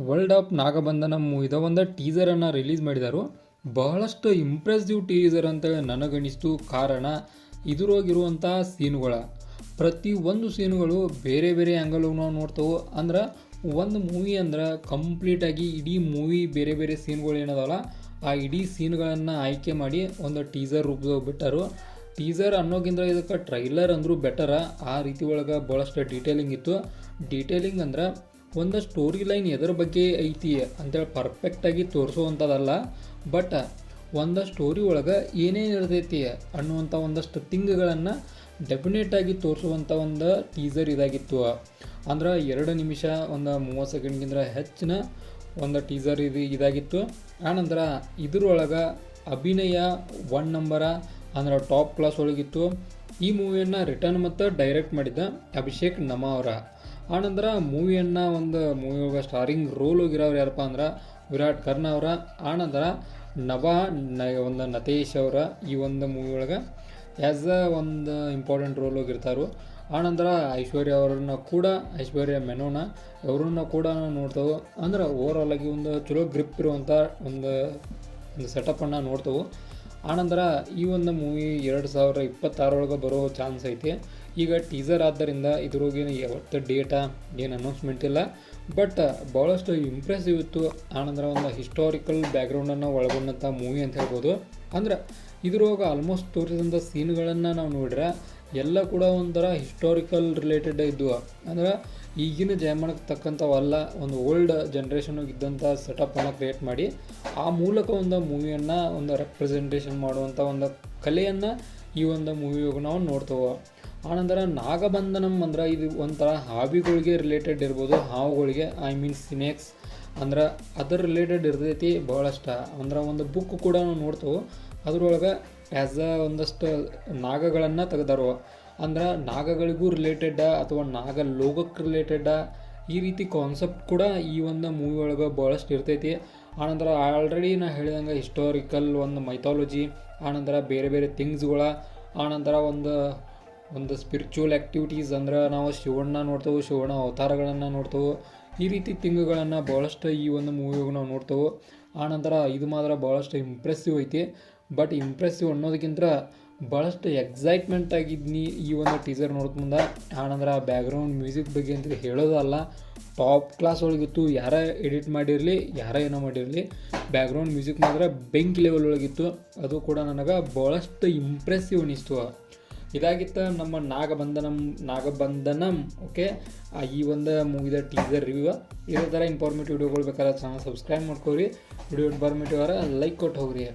World of ನಾಗಬಂಧನ ಮೂವಿದ ಒಂದು ಟೀಸರನ್ನು release ಮಾಡಿದರು. ಬಹಳಷ್ಟು ಇಂಪ್ರೆಸಿವ್ ಟೀಸರ್ ಅಂತೇಳಿ ನನಗನಿಸ್ತು. ಕಾರಣ ಇದ್ರೊಳಗಿರುವಂಥ ಸೀನ್ಗಳ ಪ್ರತಿಯೊಂದು ಸೀನ್ಗಳು ಬೇರೆ ಬೇರೆ ಆ್ಯಂಗಲ್ ನಾವು ನೋಡ್ತೇವೆ. ಅಂದ್ರೆ ಒಂದು ಮೂವಿ ಅಂದ್ರೆ ಕಂಪ್ಲೀಟಾಗಿ ಇಡೀ ಮೂವಿ ಬೇರೆ ಬೇರೆ ಸೀನ್ಗಳು ಏನದಲ್ಲ ಆ ಇಡೀ ಸೀನ್ಗಳನ್ನು ಆಯ್ಕೆ ಮಾಡಿ ಒಂದು ಟೀಸರ್ ರೂಪದಾಗ ಬಿಟ್ಟರು. ಟೀಸರ್ ಅನ್ನೋಕ್ಕಿಂತ ಇದಕ್ಕೆ ಟ್ರೈಲರ್ ಅಂದರೂ ಬೆಟರ. ಆ ರೀತಿ ಒಳಗೆ ಭಾಳಷ್ಟು ಡೀಟೇಲಿಂಗ್ ಇತ್ತು. ಡೀಟೇಲಿಂಗ್ ಅಂದ್ರೆ ಒಂದು ಸ್ಟೋರಿ ಲೈನ್ ಎದ್ರ ಬಗ್ಗೆ ಐತಿ ಅಂತೇಳಿ ಪರ್ಫೆಕ್ಟಾಗಿ ತೋರಿಸುವಂಥದ್ದಲ್ಲ, ಬಟ್ ಒಂದು ಸ್ಟೋರಿ ಒಳಗೆ ಏನೇನು ಇರ್ತೈತಿ ಅನ್ನುವಂಥ ಒಂದಷ್ಟು ಥಿಂಗ್ಗಳನ್ನು ಡೆಫಿನೆಟಾಗಿ ತೋರಿಸುವಂಥ ಒಂದು ಟೀಸರ್ ಇದಾಗಿತ್ತು. ಅಂದ್ರೆ 2 ನಿಮಿಷ ಒಂದು 30 ಸೆಕೆಂಡ್ಗಿಂತ ಹೆಚ್ಚಿನ ಒಂದು ಟೀಸರ್ ಇದಾಗಿತ್ತು. ಆನಂತರ ಇದ್ರೊಳಗೆ ಅಭಿನಯ 1 ನಂಬರ ಅಂದ್ರೆ ಟಾಪ್ ಕ್ಲಾಸ್ ಒಳಗಿತ್ತು. ಈ ಮೂವಿಯನ್ನು ರಿಟರ್ನ್ ಮತ್ತು ಡೈರೆಕ್ಟ್ ಮಾಡಿದ್ದ ಅಭಿಷೇಕ್ ನಮ ಅವರ. ಆನಂತರ ಮೂವಿಯನ್ನು ಒಂದು ಮೂವಿ ಒಳಗೆ ಸ್ಟಾರಿಂಗ್ ರೋಲ್ ಹೋಗಿರೋರು ಯಾರಪ್ಪ ಅಂದ್ರೆ ವಿರಾಟ್ ಕರ್ಣ ಅವರ. ಆನಂತರ ಒಂದು ನತೇಶ್ ಅವರ ಈ ಒಂದು ಮೂವಿ ಒಳಗೆ ಆ್ಯಸ್ ಅ ಒಂದು ಇಂಪಾರ್ಟೆಂಟ್ ರೋಲ್ ಹೋಗಿರ್ತಾರೆ. ಆನಂತರ ಐಶ್ವರ್ಯ ಮೆನೋನ ಅವರನ್ನು ಕೂಡ ನಾವು ನೋಡ್ತೇವೆ. ಅಂದ್ರೆ ಓವರಾಲ್ ಆಗಿ ಒಂದು ಚಲೋ ಗ್ರಿಪ್ ಇರುವಂಥ ಒಂದು ಸೆಟಪ್ಪನ್ನು ನೋಡ್ತೇವೆ. ಆನಂತರ ಈ ಒಂದು ಮೂವಿ 2026 ಒಳಗೆ ಬರೋ ಚಾನ್ಸ್ ಐತಿ. ಈಗ ಟೀಸರ್ ಆದ್ದರಿಂದ ಇದ್ರೊಳಗೇನು ಯಾವತ್ತು ಡೇಟಾ ಏನು ಅನೌನ್ಸ್ಮೆಂಟ್ ಇಲ್ಲ, ಬಟ್ ಭಾಳಷ್ಟು ಇಂಪ್ರೆಸಿವ್ ಇತ್ತು. ಆನಂತರ ಒಂದು ಹಿಸ್ಟಾರಿಕಲ್ ಬ್ಯಾಕ್ಗ್ರೌಂಡನ್ನು ಒಳಗೊಂಡಂಥ ಮೂವಿ ಅಂತ ಹೇಳ್ಬೋದು. ಅಂದ್ರೆ ಇದ್ರೊಳಗೆ ಆಲ್ಮೋಸ್ಟ್ ತೋರಿಸಿದಂಥ ಸೀನ್ಗಳನ್ನು ನಾವು ನೋಡ್ರೆ ಎಲ್ಲ ಕೂಡ ಒಂಥರ ಹಿಸ್ಟಾರಿಕಲ್ ರಿಲೇಟೆಡ್ ಇದ್ವು. ಅಂದ್ರೆ ಈಗಿನ ಜಯಮಾನಕ್ಕೆ ತಕ್ಕಂಥವಲ್ಲ, ಒಂದು ಓಲ್ಡ್ ಜನ್ರೇಷನ್ಗೆ ಇದ್ದಂಥ ಸೆಟಪ್ಪನ್ನು ಕ್ರಿಯೇಟ್ ಮಾಡಿ ಆ ಮೂಲಕ ಒಂದು ಮೂವಿಯನ್ನು ಒಂದು ರೆಪ್ರೆಸೆಂಟೇಷನ್ ಮಾಡುವಂಥ ಒಂದು ಕಲೆಯನ್ನು ಈ ಒಂದು ಮೂವಿಯಾಗ ನಾವು ನೋಡ್ತೇವೆ. ಆನಂತರ ನಾಗಬಂಧನಂ ಅಂದ್ರೆ ಇದು ಒಂಥರ ಹಾವಿಗಳಿಗೆ ರಿಲೇಟೆಡ್ ಇರ್ಬೋದು, ಹಾವುಗಳಿಗೆ ಸ್ನೇಕ್ಸ್ ಅಂದ್ರೆ ಅದರ ರಿಲೇಟೆಡ್ ಇರ್ತೈತಿ ಭಾಳಷ್ಟ. ಅಂದ್ರೆ ಒಂದು ಬುಕ್ ಕೂಡ ನಾವು ನೋಡ್ತೇವೆ. ಅದ್ರೊಳಗೆ ಆ್ಯಸ್ ಅ ಒಂದಷ್ಟು ನಾಗಗಳನ್ನು ತೆಗೆದಾರು. ಅಂದ್ರೆ ನಾಗಗಳಿಗೂ ರಿಲೇಟೆಡ್ಡ ಅಥವಾ ನಾಗ ಲೋಕಕ್ಕೆ ರಿಲೇಟೆಡ್ಡ ಈ ರೀತಿ ಕಾನ್ಸೆಪ್ಟ್ ಕೂಡ ಈ ಒಂದು ಮೂವಿ ಒಳಗೆ ಭಾಳಷ್ಟು ಇರ್ತೈತಿ. ಆನಂತರ ಆಲ್ರೆಡಿ ನಾ ಹೇಳಿದಂಗೆ ಹಿಸ್ಟಾರಿಕಲ್ ಒಂದು ಮೈಥಾಲಜಿ, ಆನಂತರ ಬೇರೆ ಬೇರೆ ಥಿಂಗ್ಸ್ಗಳ, ಆನಂತರ ಒಂದು ಸ್ಪಿರಿಚುವಲ್ ಆ್ಯಕ್ಟಿವಿಟೀಸ್ ಅಂದ್ರೆ ನಾವು ಶಿವಣ್ಣ ನೋಡ್ತೇವೆ, ಶಿವಣ್ಣ ಅವತಾರಗಳನ್ನು ನೋಡ್ತೇವೆ. ಈ ರೀತಿ ಥಿಂಗ್ಗಳನ್ನು ಭಾಳಷ್ಟು ಈ ಒಂದು ಮೂವಿಯಾಗ ನಾವು ನೋಡ್ತೇವೆ. ಆನಂತರ ಇದು ಮಾತ್ರ ಭಾಳಷ್ಟು ಇಂಪ್ರೆಸಿವ್ ಐತಿ. ಬಟ್ ಇಂಪ್ರೆಸಿವ್ ಅನ್ನೋದಕ್ಕಿಂತ ಭಾಳಷ್ಟು ಎಕ್ಸೈಟ್ಮೆಂಟ್ ಆಗಿದ್ನಿ ಈ ಒಂದು ಟೀಸರ್ ನೋಡೋಕೆ ಮುಂದೆ. ಆನಂತರ ಬ್ಯಾಕ್ಗ್ರೌಂಡ್ ಮ್ಯೂಸಿಕ್ ಬಗ್ಗೆ ಅಂತ ಹೇಳೋದಲ್ಲ, ಟಾಪ್ ಕ್ಲಾಸ್ ಒಳಗಿತ್ತು. ಯಾರೇ ಎಡಿಟ್ ಮಾಡಿರಲಿ, ಯಾರೇ ಏನೋ ಮಾಡಿರಲಿ, ಬ್ಯಾಕ್ಗ್ರೌಂಡ್ ಮ್ಯೂಸಿಕ್ ಮಾತ್ರ ಬೆಂಕಿ ಲೆವೆಲ್ ಒಳಗಿತ್ತು. ಅದು ಕೂಡ ನನಗೆ ಭಾಳಷ್ಟು ಇಂಪ್ರೆಸಿವ್ ಅನ್ನಿಸ್ತು. ಇದಾಗಿತ್ತು ನಮ್ಮ ನಾಗಬಂಧನಂ. ಓಕೆ, ಈ ಒಂದು ಮೂವಿದ ಟೀಸರ್ ರಿವ್ಯೂ. ಇದೇ ಥರ ಇನ್ಫಾರ್ಮೇಟಿವ್ ವಿಡಿಯೋಗಳು ಬೇಕಾದ್ರೆ ಚಾನಲ್ ಸಬ್ಸ್ಕ್ರೈಬ್ ಮಾಡ್ಕೊರಿ. ವಿಡಿಯೋ ಇನ್ಫಾರ್ಮೇಟಿವ್ ಆದ್ರೆ ಲೈಕ್ ಕೊಟ್ಟು ಹೋಗ್ರಿ.